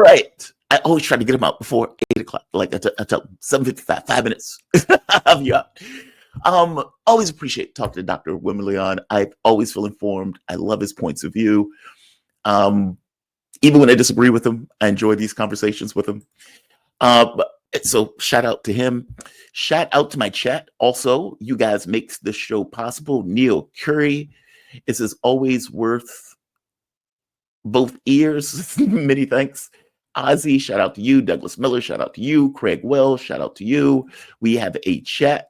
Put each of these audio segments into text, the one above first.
right. I always try to get them out before 8 o'clock. Like I tell them 7:55, 5 minutes. I'll be out. Always appreciate talking to Dr. Wimmerleon. I always feel informed. I love his points of view. Even when I disagree with him, I enjoy these conversations with him. So shout out to him. Shout out to my chat. Also, you guys make this show possible. Neil Curry, it is always worth both ears. Many thanks. Ozzy, shout out to you. Douglas Miller, shout out to you. Craig Wells, shout out to you. We have a chat.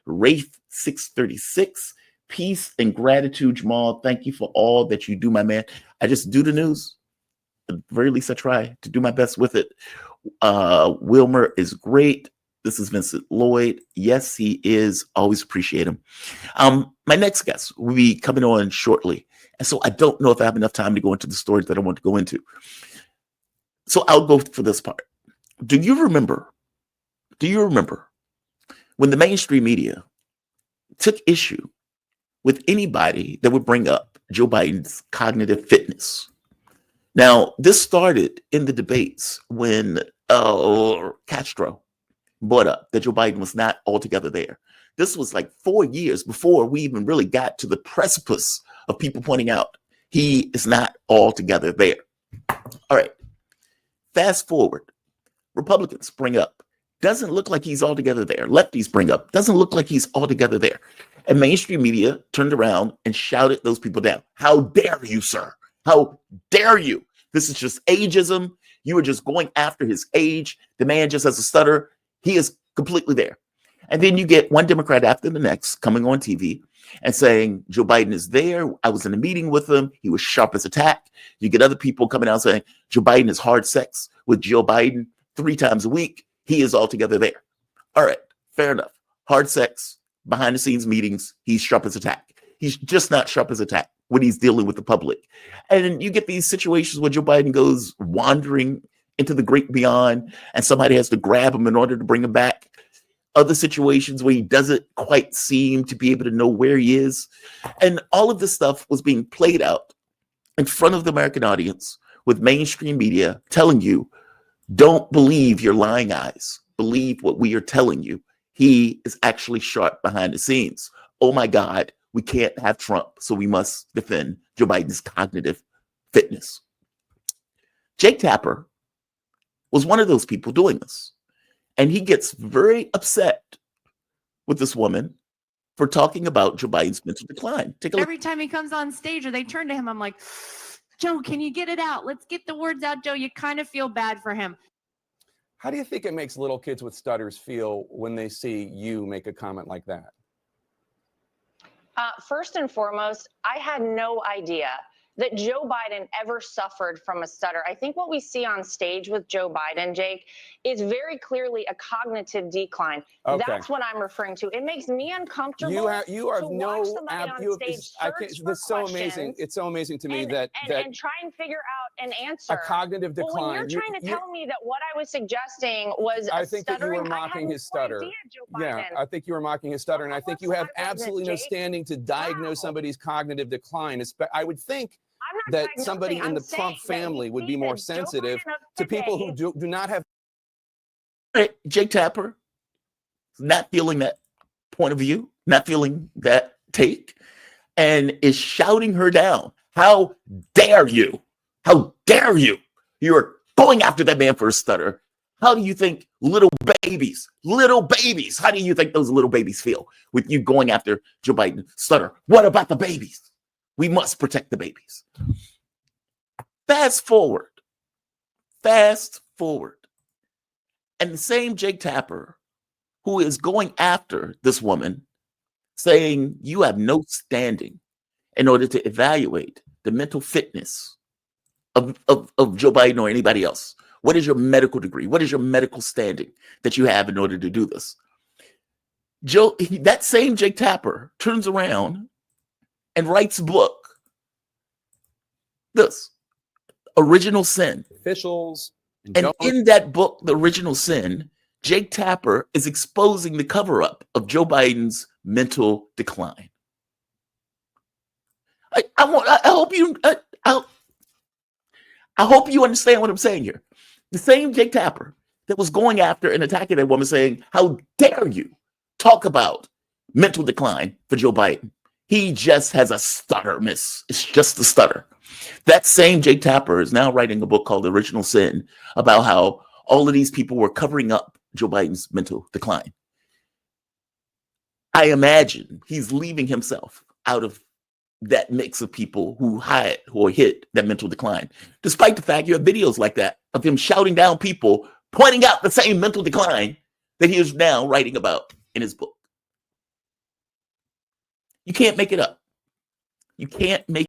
Wraith 636. Peace and gratitude, Jamal. Thank you for all that you do, my man. I just do the news. At the very least, I try to do my best with it. Wilmer is great. This is Vincent Lloyd. Yes, he is. Always appreciate him. My next guest will be coming on shortly. And so I don't know if I have enough time to go into the stories that I want to go into. So I'll go for this part. Do you remember when the mainstream media took issue with anybody that would bring up Joe Biden's cognitive fitness? Now, this started in the debates when Castro brought up that Joe Biden was not altogether there. This was like 4 years before we even really got to the precipice of people pointing out he is not altogether there. All right. Fast forward. Republicans bring up, doesn't look like he's altogether there. Lefties bring up, doesn't look like he's altogether there. And mainstream media turned around and shouted those people down. How dare you, sir? How dare you? This is just ageism. You are just going after his age. The man just has a stutter. He is completely there. And then you get one Democrat after the next coming on TV and saying, Joe Biden is there. I was in a meeting with him. He was sharp as a tack. You get other people coming out saying, Joe Biden is hard sex with Joe Biden 3 times a week. He is altogether there. All right, fair enough. Hard sex, behind the scenes meetings. He's sharp as a tack. He's just not sharp as a tack when he's dealing with the public. And you get these situations where Joe Biden goes wandering into the great beyond and somebody has to grab him in order to bring him back. Other situations where he doesn't quite seem to be able to know where he is. And all of this stuff was being played out in front of the American audience with mainstream media telling you, don't believe your lying eyes. Believe what we are telling you. He is actually sharp behind the scenes. Oh my God, we can't have Trump, so we must defend Joe Biden's cognitive fitness. Jake Tapper was one of those people doing this. And he gets very upset with this woman for talking about Joe Biden's mental decline. Take a look. Every time he comes on stage or they turn to him, I'm like, Joe, can you get it out? Let's get the words out, Joe. You kind of feel bad for him. How do you think it makes little kids with stutters feel when they see you make a comment like that? First and foremost, I had no idea that Joe Biden ever suffered from a stutter. I think what we see on stage with Joe Biden, Jake, is very clearly a cognitive decline. Okay. That's what I'm referring to. It makes me uncomfortable. You are to watch somebody on stage search for it's so amazing. It's so amazing to me and try and figure out an answer. A cognitive decline. Well, when you're trying to tell me that what I was suggesting was I think that you stuttering, were mocking his stutter. Yeah, I think you were mocking his stutter, and I think you have absolutely no standing to diagnose somebody's cognitive decline. I would think that somebody in the Trump family would be more sensitive to people who do not have. Jake Tapper, not feeling that point of view, not feeling that take, and is shouting her down. How dare you? How dare you? You're going after that man for a stutter. How do you think little babies, how do you think those little babies feel with you going after Joe Biden stutter? What about the babies? We must protect the babies. Fast forward. And the same Jake Tapper who is going after this woman, saying you have no standing in order to evaluate the mental fitness of Joe Biden or anybody else. What is your medical degree? What is your medical standing that you have in order to do this? That same Jake Tapper turns around and writes a book. This Original Sin. Officials. And in that book, The Original Sin, Jake Tapper is exposing the cover-up of Joe Biden's mental decline. I hope you understand what I'm saying here. The same Jake Tapper that was going after and attacking that woman saying, how dare you talk about mental decline for Joe Biden? He just has a stutter, miss. It's just a stutter. That same Jake Tapper is now writing a book called The Original Sin about how all of these people were covering up Joe Biden's mental decline. I imagine he's leaving himself out of that mix of people who hide or hit that mental decline. Despite the fact you have videos like that of him shouting down people, pointing out the same mental decline that he is now writing about in his book. You can't make it up. You can't make